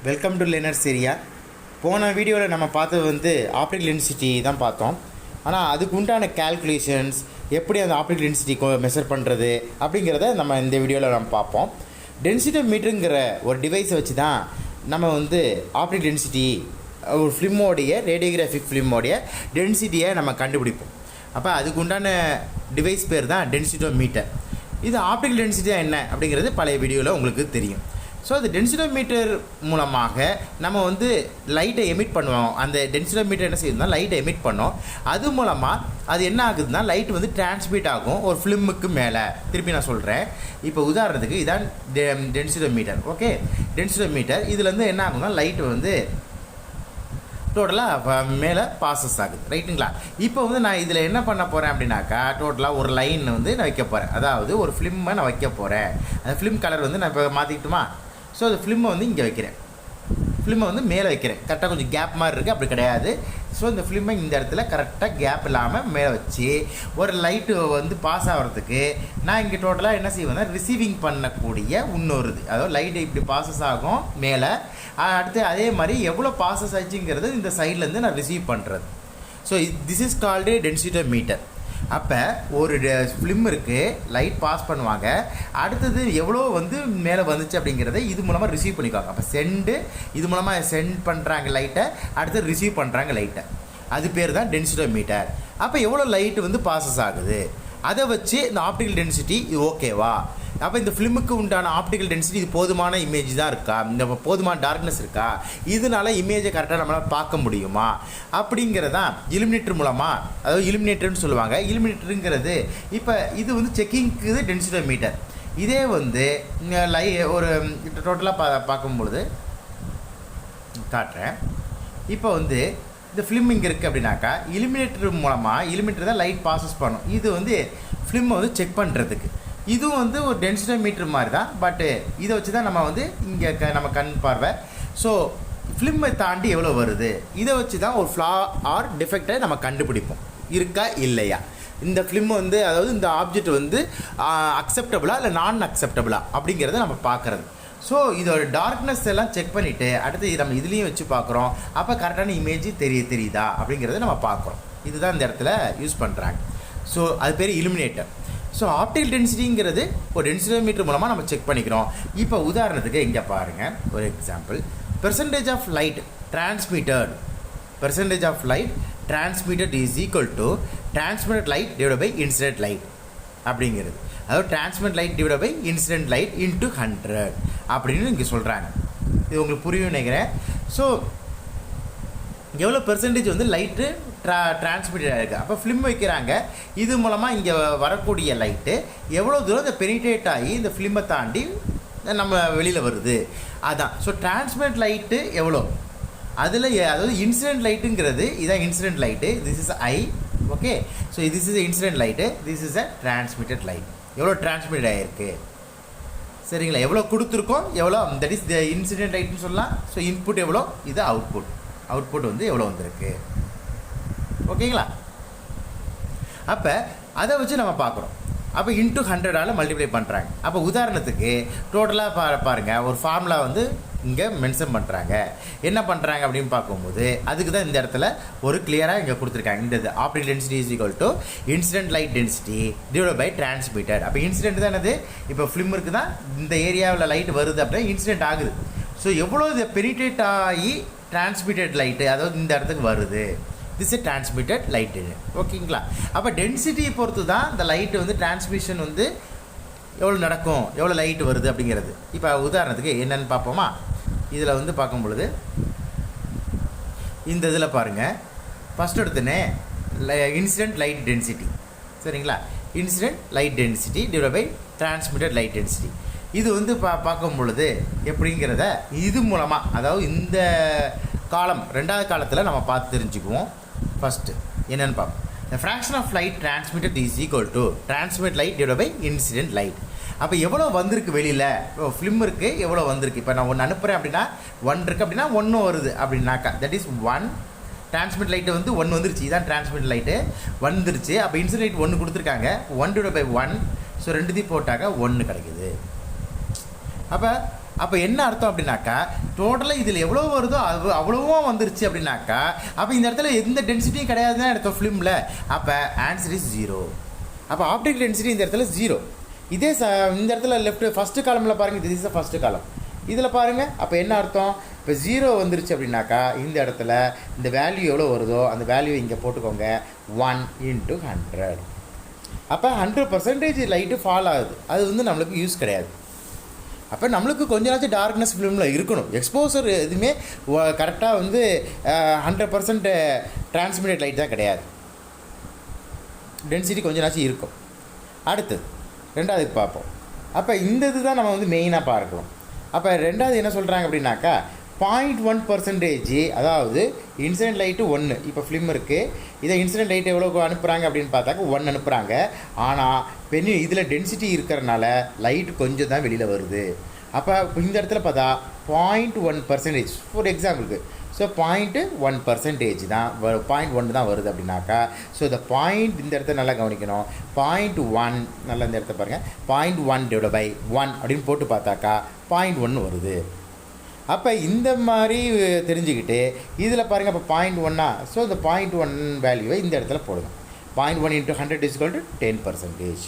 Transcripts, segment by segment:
Welcome to learners area. போன வீடியோவில் நம்ம பார்த்தது வந்து ஆப்டிகல் டென்சிட்டி தான் பார்த்தோம். ஆனால் அதுக்கு உண்டான கால்குலேஷன்ஸ் எப்படி அந்த ஆப்டிகல் டென்சிட்டி மெஷர் பண்ணுறது அப்படிங்கிறத நம்ம இந்த வீடியோவில் நம்ம பார்ப்போம். டென்சிட்டோமீட்டருங்கிற ஒரு டிவைஸை வச்சு தான் நம்ம வந்து ஆப்டிகல் டென்சிட்டி ஒரு ஃபிலிமோடைய ரேடியோகிராஃபிக் ஃபிலிமோடைய டென்சிட்டியை நம்ம கண்டுபிடிப்போம். அப்போ அதுக்கு உண்டான டிவைஸ் பேர் தான் டென்சிட்டோமீட்டர். இது ஆப்டிகல் டென்சிட்டி என்ன அப்படிங்கிறது பழைய வீடியோவில் உங்களுக்கு தெரியும். ஸோ அது டென்சிட்டோமீட்டர் மூலமாக நம்ம வந்து லைட்டை எமிட் பண்ணுவோம். அந்த டென்சிட்டோமீட்டர் என்ன செய்யுதுன்னா லைட்டை எமிட் பண்ணோம். அது மூலமாக அது என்ன ஆகுதுன்னா லைட் வந்து டிரான்ஸ்மிட் ஆகும் ஒரு ஃபிலிமுக்கு மேலே. திருப்பி நான் சொல்கிறேன். இப்போ உதாரணத்துக்கு இதான் டென்சிட்டோமீட்டர். ஓகே, டென்சிட்டோமீட்டர் இதுலேருந்து என்ன ஆகுதுன்னா லைட்டு வந்து டோட்டலாக மேலே பாசஸ் ஆகுது, ரைட்டுங்களா? இப்போ வந்து நான் இதில் என்ன பண்ண போகிறேன் அப்படின்னாக்கா டோட்டலாக ஒரு லைன் வந்து நான் வைக்க போகிறேன். அதாவது ஒரு ஃபிலிம்மை நான் வைக்க போகிறேன். அந்த ஃபிலிம் கலர் வந்து நான் இப்போ மாற்றிக்கிட்டுமா? ஸோ அந்த ஃபிலிம்மை வந்து இங்கே வைக்கிறேன். ஃபிலிம்மை வந்து மேலே வைக்கிறேன். கரெக்டாக கொஞ்சம் கேப் மாதிரி இருக்குது, அப்படி கிடையாது. ஸோ இந்த ஃபிலிம்மை இந்த இடத்துல கரெக்டாக கேப் இல்லாமல் மேலே வச்சு ஒரு லைட்டு வந்து பாஸ் ஆகிறதுக்கு நான் இங்கே டோட்டலாக என்ன செய்வேன்னா ரிசீவிங் பண்ணக்கூடிய இன்னொரு இது, அதாவது லைட்டு இப்படி பாசஸ் ஆகும் மேலே. அடுத்து அதே மாதிரி எவ்வளோ பாசஸ் ஆச்சுங்கிறது இந்த சைட்லேருந்து நான் ரிசீவ் பண்ணுறது. So this is called densitometer. அப்போ ஒரு ஃபிலிம் இருக்குது, லைட் பாஸ் பண்ணுவாங்க, அடுத்தது எவ்வளோ வந்து மேலே வந்துச்சு அப்படிங்கிறத இது மூலமாக ரிசீவ் பண்ணிக்குவாங்க. அப்போ இது மூலமாக சென்ட் பண்ணுறாங்க லைட்டை, அடுத்து ரிசீவ் பண்ணுறாங்க லைட்டை. அது பேர் தான் டென்சிட்டோமீட்டர். அப்போ எவ்வளோ லைட்டு வந்து பாசஸ் ஆகுது அதை வச்சு இந்த ஆப்டிக்கல் டென்சிட்டி இது ஓகேவா, அப்போ இந்த ஃபிலிமுக்கு உண்டான ஆப்டிக்கல் டென்சிட்டி இது போதுமான இமேஜ் தான் இருக்கா, இந்த போதுமான டார்க்னஸ் இருக்கா, இதனால இமேஜை கரெக்டாக நம்மளால் பார்க்க முடியுமா அப்படிங்கிறதான் இலுமினேட்டர் மூலமாக, அதாவது இலுமினேட்டர்னு சொல்லுவாங்க. இலுமினேட்டருங்கிறது இப்போ இது வந்து செக்கிங்க்கு டென்சிட்டோமீட்டர். இதே வந்து ஒரு டோட்டலாக பார்க்கும்பொழுது காட்டுறேன். இப்போ வந்து இந்த ஃபிலிம் இங்கே இருக்குது அப்படின்னாக்கா இலுமினேட்டர் மூலமாக இலுமினேட்டர் தான் லைட் பாசஸ் பண்ணும். இது வந்து ஃபிலிமை வந்து செக் பண்ணுறதுக்கு இதுவும் வந்து ஒரு டென்சிட்டோமீட்டர் மாதிரி தான். பட்டு இதை வச்சு தான் நம்ம வந்து இங்கே நம்ம கண் பார்வை. ஸோ ஃபிலிமை தாண்டி எவ்வளோ வருது இதை வச்சு தான் ஒரு ஃப்ளா ஆர் டிஃபெக்டை நம்ம கண்டுபிடிப்போம், இருக்கா இல்லையா. இந்த ஃபிலிம் வந்து அதாவது இந்த ஆப்ஜெக்ட் வந்து அக்செப்டபுளா இல்லை நான் அக்செப்டபுளா அப்படிங்கிறத நம்ம பார்க்குறது. ஸோ இதோட டார்க்னஸ் எல்லாம் செக் பண்ணிவிட்டு அடுத்து நம்ம இதுலேயும் வச்சு பார்க்குறோம். அப்போ கரெக்டான இமேஜ் தெரியுதா அப்படிங்கிறத நம்ம பார்க்குறோம். இதுதான் இந்த இடத்துல யூஸ் பண்ணுறாங்க. ஸோ அது பேர் இலுமினேட்டர். ஸோ ஆப்டிகல் டென்சிட்டிங்கிறது ஒரு டென்சிட்டோமீட்டர் மூலமாக நம்ம செக் பண்ணிக்கிறோம். இப்போ உதாரணத்துக்கு இங்கே பாருங்கள் ஒரு example. Percentage of light transmitted is equal to transmitted light divided by incident light அப்படிங்கிறது. அதாவது transmit light divided by incident light into 100 அப்படின்னு இங்கே சொல்கிறாங்க. இது உங்களுக்கு புரியும் நினைக்கிறேன். ஸோ எவ்வளோ பெர்சன்டேஜ் வந்து லைட்டு டிரான்ஸ்மிட்டட் ஆகிருக்கு. அப்போ ஃபிலிம் வைக்கிறாங்க, இது மூலமாக இங்கே வரக்கூடிய லைட்டு எவ்வளோ தூரம் இந்த பெனிட்ரேட் ஆகி இந்த ஃபிலிமை தாண்டி நம்ம வெளியில் வருது அதான். ஸோ டிரான்ஸ்மிட் லைட்டு எவ்வளோ அதில், அதாவது இன்சிடென்ட் லைட்டுங்கிறது இதான் incident light. This is I. Okay, so this is incident light, this is a transmitted light. எவ்வளோ டிரான்ஸ்மிட் ஆகிருக்கு சரிங்களா, எவ்வளோ கொடுத்துருக்கோம், எவ்வளோ தட் இஸ் த இன்சிடென்ட் லைட்னு சொல்லலாம். ஸோ இன்புட் எவ்வளோ, இது அவுட்புட் வந்து எவ்வளோ வந்திருக்கு. ஓகேங்களா? அப்போ அதை வச்சு நம்ம பார்க்குறோம். அப்போ இன்ட்டு 100ஆல் மல்டிப்ளை பண்ணுறாங்க. அப்போ உதாரணத்துக்கு டோட்டலாக பாருங்கள் ஒரு ஃபார்முலா வந்து இங்கே மென்ஷன் பண்ணுறாங்க. என்ன பண்ணுறாங்க அப்படின்னு பார்க்கும்போது அதுக்கு தான் இந்த இடத்துல ஒரு கிளியராக இங்கே கொடுத்துருக்காங்க. இந்த optical density is equal to incident light density divided by transmitted. அப்போ இன்சிடென்ட் தான் என்னது, இப்போ ஃபிலிம் இருக்குது தான் இந்த ஏரியாவில் லைட் வருது அப்படின்னா இன்சிடென்ட் ஆகுது. ஸோ எவ்வளோ இது பெனிட்ரேட் ஆகி டிரான்ஸ்மிட்டட் லைட்டு அதாவது இந்த இடத்துக்கு வருது, திஸ் இஸ் டிரான்ஸ்மிட்டட் லைட்டு. ஓகேங்களா? அப்போ டென்சிட்டியை பொறுத்து தான் இந்த லைட்டு வந்து டிரான்ஸ்மிஷன் வந்து எவ்வளோ நடக்கும், எவ்வளோ லைட்டு வருது அப்படிங்கிறது. இப்போ உதாரணத்துக்கு என்னென்னு பார்ப்போமா? இதில் வந்து பார்க்கும் பொழுது இந்த இதில் பாருங்கள், ஃபஸ்ட் எடுத்துனே இன்சிடென்ட் லைட் டென்சிட்டி சரிங்களா, incident light density divide by transmitted light density. இது வந்து பார்க்கும் பொழுது எப்படிங்கிறத இது மூலமாக, அதாவது இந்த காலம் ரெண்டாவது காலத்தில் நம்ம பார்த்து தெரிஞ்சுக்குவோம். ஃபஸ்ட்டு என்னென்னு பார்ப்போம். The fraction of light transmitted is equal to transmit light divided by incident light. அப்போ எவ்வளோ வந்திருக்கு வெளியில், ஃபிலிம் இருக்குது எவ்வளோ வந்திருக்கு. இப்போ நான் ஒன்று அனுப்புகிறேன் அப்படின்னா 1 இருக்குது அப்படின்னா 1 வருது அப்படின்னாக்கா தட் இஸ் 1. டிரான்ஸ்மிட் லைட்டு வந்து 1 வந்துருச்சு, இதான் டிரான்ஸ்மிட் லைட்டு வந்துருச்சு. அப்போ இன்சிடென்ட் லைட் 1 கொடுத்துருக்காங்க, 1 divided by 1. ஸோ 2 போட்டாக்க 1 கிடைக்குது. அப்போ அப்போ என்ன அர்த்தம் அப்படின்னாக்கா டோட்டலாக இதில் எவ்வளோ வருதோ அவ்வளோவா வந்துருச்சு அப்படின்னாக்கா அப்போ இந்த இடத்துல எந்த டென்சிட்டியும் கிடையாதுன்னு அர்த்தம் ஃபிலிமில். அப்போ ஆன்சர் இஸ் 0. அப்போ ஆப்டிகல் டென்சிட்டி இந்த இடத்துல 0. இதே இந்த இடத்துல லெஃப்ட் ஃபஸ்ட்டு காலமில் பாருங்கள், திஸ் இஸ் த ஃபஸ்ட்டு காலம். இதில் பாருங்கள், அப்போ என்ன அர்த்தம், இப்போ 0 வந்துருச்சு அப்படின்னாக்கா இந்த இடத்துல இந்த வேல்யூ எவ்வளோ வருதோ அந்த வேல்யூ இங்கே போட்டுக்கோங்க, 1 × 100. அப்போ 100% லைட்டு ஃபால் ஆகுது. அது வந்து நம்மளுக்கு யூஸ் கிடையாது. அப்போ நம்மளுக்கு கொஞ்ச நாச்சும் டார்க்னஸ் ஃபிலிமில் இருக்கணும். எக்ஸ்போசர் எதுவுமே கரெக்டாக வந்து 100% டிரான்ஸ்மிட்டட் லைட் தான் கிடையாது. டென்சிட்டி கொஞ்ச நாச்சும் இருக்கும். அடுத்தது ரெண்டாவதுக்கு பார்ப்போம். அப்போ இந்த இது தான் நம்ம வந்து மெயினாக பார்க்கலாம். அப்போ ரெண்டாவது என்ன சொல்கிறாங்க அப்படின்னாக்கா 0.1%, அதாவது இன்சிடென்ட் லைட்டு 1. இப்போ ஃபிலிம் இருக்குது, இதை இன்சிடென்ட் லைட் எவ்வளோ அனுப்புகிறாங்க அப்படின்னு பார்த்தாக்க 1 அனுப்புகிறாங்க. ஆனால் இதில் டென்சிட்டி இருக்கிறனால லைட்டு கொஞ்சம் தான் வெளியில் வருது. அப்போ இந்த இடத்துல பார்த்தா 0.1%, ஃபார் எக்ஸாம்பிளுக்கு. ஸோ 0.1% தான் 0.1 தான் வருது அப்படின்னாக்கா, ஸோ இந்த பாயிண்ட் இந்த இடத்த நல்லா கவனிக்கணும். 0.1 நல்லா இந்த இடத்த பாருங்கள், 0.1/1 அப்படின்னு போட்டு பார்த்தாக்கா 0.1 வருது. அப்போ இந்த மாதிரி தெரிஞ்சுக்கிட்டு இதில் பாருங்கள், அப்போ 0.1, ஸோ இந்த 0.1 வேல்யூவை இந்த இடத்துல போடுங்க. 0.1 × 100 = 10%.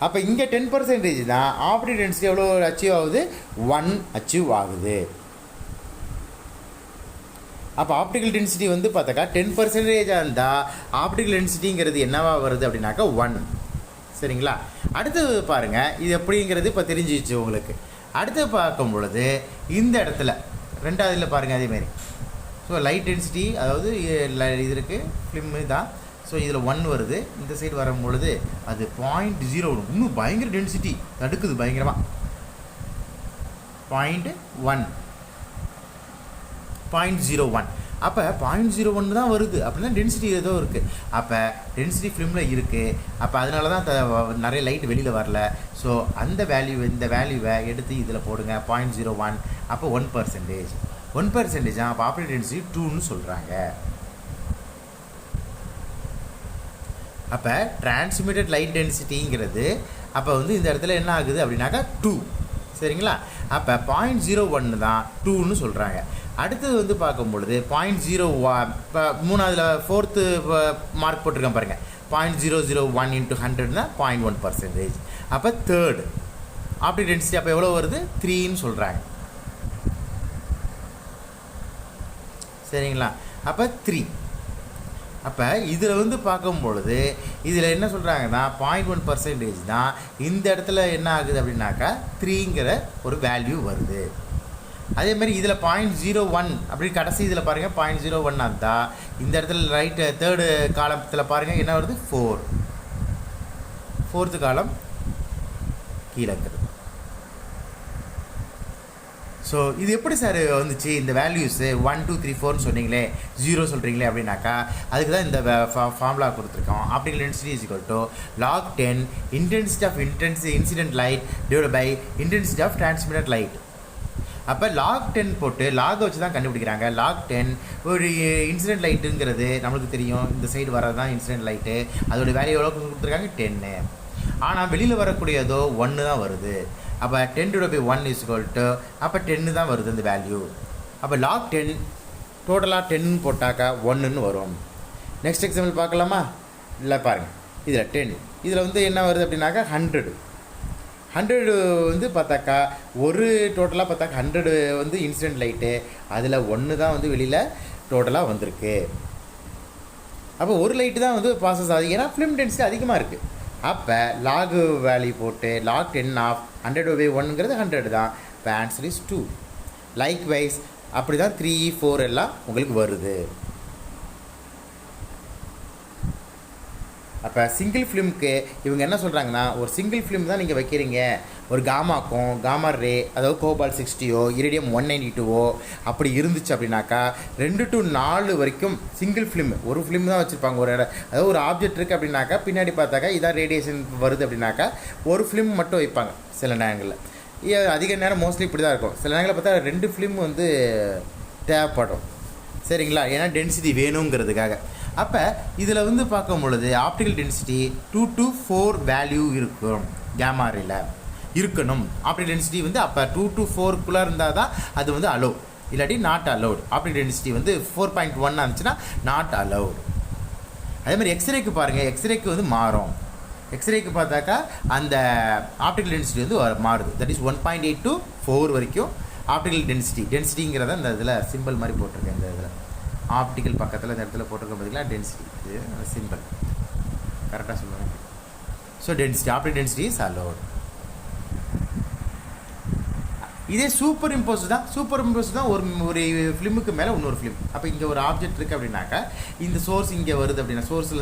அப்போ இங்கே 10% தான் ஆப்டிகல் டென்சிட்டி எவ்வளோ அச்சீவ் ஆகுது, 1 அச்சீவ் ஆகுது. அப்போ ஆப்டிகல் டென்சிட்டி வந்து பார்த்தாக்கா 10% இருந்தால் ஆப்டிகல் டென்சிட்டிங்கிறது என்னவா வருது அப்படின்னாக்கா 1. சரிங்களா? அடுத்தது பாருங்கள், இது எப்படிங்கிறது இப்போ தெரிஞ்சிச்சு உங்களுக்கு. அடுத்து பார்க்கும் பொழுது இந்த இடத்துல ரெண்டாவதுல பாருங்கள் அதேமாரி. ஸோ லைட் டென்சிட்டி, அதாவது இது இருக்குது ஃபிலிம்மு தான். ஸோ இதில் 1 வருது. இந்த சைடு வரும் பொழுது அது 0.0, இன்னும் பயங்கர டென்சிட்டி தடுக்குது பயங்கரமாக. 0.01. அப்போ 0.01 தான் வருது அப்படின்னா டென்சிட்டி ஏதோ இருக்குது. அப்போ டென்சிட்டி ஃபிலிமில் இருக்குது. அப்போ அதனால தான் நிறைய லைட் வெளியில் வரல. ஸோ அந்த வேல்யூ, இந்த வேல்யூவை எடுத்து இதில் போடுங்க, 0.01. அப்போ 1%. 1% அப்போ ஆப்டிகல் டென்சிட்டி 2ன்னு சொல்கிறாங்க. அப்போ டிரான்ஸ்மிட்டட் லைட் டென்சிட்டிங்கிறது அப்போ வந்து இந்த இடத்துல என்ன ஆகுது அப்படின்னாக்கா 2. சரிங்களா? அப்போ 0.01 தான் 2ன்னு சொல்கிறாங்க. அடுத்தது வந்து பார்க்கும் பொழுது 0.01, இப்போ மூணாவதுல 4th மார்க் போட்டிருக்கேன் பாருங்கள், 0.001 × 100 0.1%. அப்போ தேர்டு ஆப்டிகல் டென்சிட்டி அப்போ எவ்வளோ வருது, 3ன்னு சொல்கிறாங்க. சரிங்களா? அப்போ 3. அப்போ இதில் வந்து பார்க்கும் பொழுது இதில் என்ன சொல்கிறாங்கன்னா 0.1% தான் இந்த இடத்துல என்ன ஆகுது அப்படின்னாக்கா 3ங்கிற ஒரு வேல்யூ வருது. அதேமாதிரி இதில் 0.01 அப்படி கடைசி இதில் பாருங்கள் 0.01 இருந்தால் இந்த இடத்துல ரைட்டு தேர்டு காலத்தில் பாருங்கள் என்ன வருது, 4. 4th காலம் கீழே இருக்குது. ஸோ இது எப்படி சார் வந்துச்சு இந்த வேல்யூஸு 1 2 3 4ன்னு சொன்னீங்களே, 0 சொல்கிறீங்களே அப்படின்னாக்கா அதுக்கு தான் இந்த ஃபார்முலா கொடுத்துருக்கோம். Optical density log10 intensity of incident light divided by intensity of transmitted light. அப்போ log10 போட்டு லாகை வச்சு தான் கண்டுபிடிக்கிறாங்க. log10 ஒரு இன்சிடென்ட் லைட்டுங்கிறது நம்மளுக்கு தெரியும், இந்த சைடு வரது தான் இன்சிடென்ட் லைட்டு. அதோடய வேல்யூ எவ்வளோ கொடுத்துருக்காங்க, 10. ஆனால் வெளியில் வரக்கூடியதோ 1 தான் வருது. அப்போ 10/1 அப்போ 10 தான் வருது இந்த வேல்யூ. அப்போ log10 டோட்டலாக 10 போட்டாக்கா 1ன்னு வரும். நெக்ஸ்ட் எக்ஸாம்பிள் பார்க்கலாமா? இல்லை பாருங்கள், இதில் 10, இதில் வந்து என்ன வருது அப்படின்னாக்கா 100 வந்து பார்த்தாக்கா ஒரு டோட்டலாக பார்த்தாக்கா 100 வந்து இன்சிடென்ட் லைட்டு, அதில் 1 தான் வந்து வெளியில் டோட்டலாக வந்திருக்கு. அப்போ ஒரு லைட்டு தான் வந்து ப்ராசஸ் ஆகுது, ஏன்னா ஃபிலிம் டென்சிட்டி அதிகமாக இருக்குது. அப்போ லாகு வேல்யூ போட்டு log10 ஆஃப் 100/1ங்கிறது 100 தான். இப்போ ஆன்சர் இஸ் 2. லைக் வைஸ் அப்படி தான் 3 4 எல்லாம் உங்களுக்கு வருது. அப்போ சிங்கிள் ஃபிலிம்க்கு இவங்க என்ன சொல்கிறாங்கன்னா, ஒரு சிங்கிள் ஃபிலிம் தான் நீங்கள் வைக்கிறீங்க, ஒரு காமா ரே அதாவது கோபால்ட் 60 இரிடியம் 192 அப்படி இருந்துச்சு அப்படின்னாக்கா 2 to 4 வரைக்கும் சிங்கிள் ஃபிலிம், ஒரு ஃபிலிம் தான் வச்சுருப்பாங்க. அதாவது ஒரு ஆப்ஜெக்ட் இருக்குது அப்படின்னாக்கா பின்னாடி பார்த்தாக்கா இதான் ரேடியேஷன் வருது அப்படின்னாக்கா ஒரு ஃபிலிம் மட்டும் வைப்பாங்க. சில நேரங்களில் அதிக நேரம் மோஸ்ட்லி இப்படி தான் இருக்கும். சில நேரங்களில் பார்த்தா 2 ஃபிலிம் வந்து தேவைப்படும். சரிங்களா? ஏன்னா டென்சிட்டி வேணுங்கிறதுக்காக. அப்போ இதில் வந்து பார்க்கும் பொழுது ஆப்டிக்கல் டென்சிட்டி 2 to 4 வேல்யூ இருக்கும் கேமா ரேல. இருக்கணும். ஆப்டிகல் டென்சிட்டி வந்து அப்போ 2 to 4க்குள்ளே இருந்தால் தான் அது வந்து அலோவ், இல்லாட்டி நாட் அலோவ்டு. ஆப்டிகல் டென்சிட்டி வந்து 4.1 இருந்துச்சுன்னா நாட் அலோவ்டு. அதே மாதிரி எக்ஸ்ரேக்கு பாருங்கள், எக்ஸ்ரேக்கு வந்து மாறும். எக்ஸ்ரேக்கு பார்த்தாக்கா அந்த ஆப்டிகல் டென்சிட்டி வந்து மாறுது. தட் இஸ் 1.8 to 4 வரைக்கும் ஆப்டிகல் டென்சிட்டிங்கிறத இந்த இதில் சிம்பிள் மாதிரி போட்டிருக்கேன். இந்த இதில் ஆப்டிக்கல் பக்கத்தில் இந்த இடத்துல போட்டிருக்க பார்த்தீங்களா, டென்சிட்டி இது சிம்பிள் கரெக்டாக சொல்லுவேன். So density, optical density is allowed. இதே சூப்பர் இம்போஸ் தான் ஒரு ஃபிலிமுக்கு மேலே இன்னொரு ஃபிலிம். அப்போ இங்கே ஒரு ஆப்ஜெக்ட் இருக்குது அப்படின்னாக்கா, இந்த சோர்ஸ் இங்கே வருது அப்படின்னா, சோர்ஸ்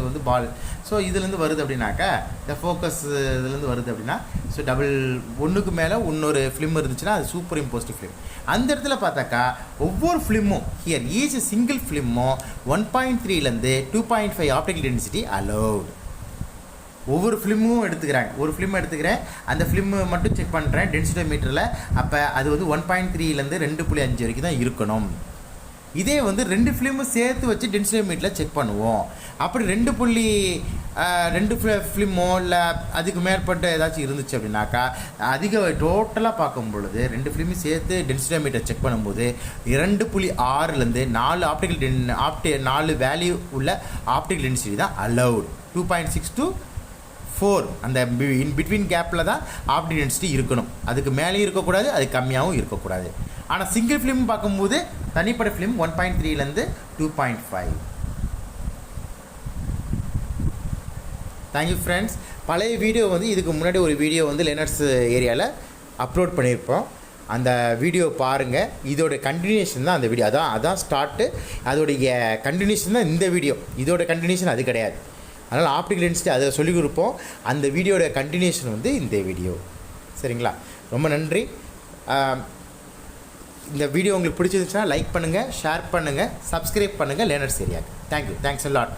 வந்து பால், ஸோ இதுலேருந்து வருது அப்படின்னாக்கா, இந்த ஃபோக்கஸ் இதுலேருந்து வருது அப்படின்னா, ஸோ டபுள் ஒன்றுக்கு மேலே இன்னொரு ஃபிலிம் இருந்துச்சுன்னா அது சூப்பர் இம்போஸ்ட் ஃபிலிம். அந்த இடத்துல பார்த்தாக்கா ஒவ்வொரு ஃபிலிமும் ஹியர் ஈச் சிங்கிள் ஃபிலிமும் 1.3லேருந்து 2.5 ஆப்டிகல் டென்சிட்டி அலோவ்டு. ஒவ்வொரு ஃபிலிமும் எடுத்துக்கிறேன், ஒரு ஃபிலிம் எடுத்துக்கிறேன், அந்த ஃபிலிமு மட்டும் செக் பண்ணுறேன் டென்சிட்டோமீட்டரில். அப்போ அது வந்து 1.3லேருந்து 2.5 வரைக்கும் தான் இருக்கணும். இதே வந்து 2 ஃபிலிமும் சேர்த்து வச்சு டென்சிட்டோமீட்டரில் செக் பண்ணுவோம். அப்படி 2 ஃபிலிமோ இல்லை அதுக்கு மேற்பட்ட ஏதாச்சும் இருந்துச்சு அப்படின்னாக்கா, அதிக டோட்டலாக பார்க்கும் பொழுது 2 ஃபிலிமும் சேர்த்து டென்சிட்டோமீட்டர் செக் பண்ணும்போது 2.6லேருந்து 4 வேல்யூ உள்ள ஆப்டிகல் டென்சிட்டி தான் அலவுட். 2.6 to 4 அந்த இன் பிட்வீன் கேப்பில் தான் ஆப்டிகல் டென்சிட்டி இருக்கணும். அதுக்கு மேலேயும் இருக்கக்கூடாது, அது கம்மியாகவும் இருக்கக்கூடாது. ஆனால் சிங்கிள் ஃபிலிம் பார்க்கும்போது தனிப்பட்ட ஃபிலிம் 1.3லேருந்து 2.5. Thank you friends. பழைய வீடியோ வந்து இதுக்கு முன்னாடி ஒரு வீடியோ வந்து லினக்ஸ் ஏரியாவில் அப்லோட் பண்ணியிருப்போம். அந்த வீடியோ பாருங்கள். இதோட கண்டினியூஷன் தான் அந்த வீடியோ. அதான் ஸ்டார்ட்டு, அதோடைய கண்டினியூஷன் தான் இந்த வீடியோ. இதோட கண்டினியூஷன் அது கிடையாது. அதனால் ஆப்டிகல் டென்சிட்டி அதை சொல்லிக் கொடுப்போம். அந்த வீடியோட கண்டினியூஷன் வந்து இந்த வீடியோ. சரிங்களா? ரொம்ப நன்றி. இந்த வீடியோ உங்களுக்கு பிடிச்சிருந்துச்சுன்னா லைக் பண்ணுங்கள், ஷேர் பண்ணுங்கள், சப்ஸ்கிரைப் பண்ணுங்கள் லேர்னர்ஸ் ஏரியாவுக்கு. தேங்க்யூ. Thanks a lot.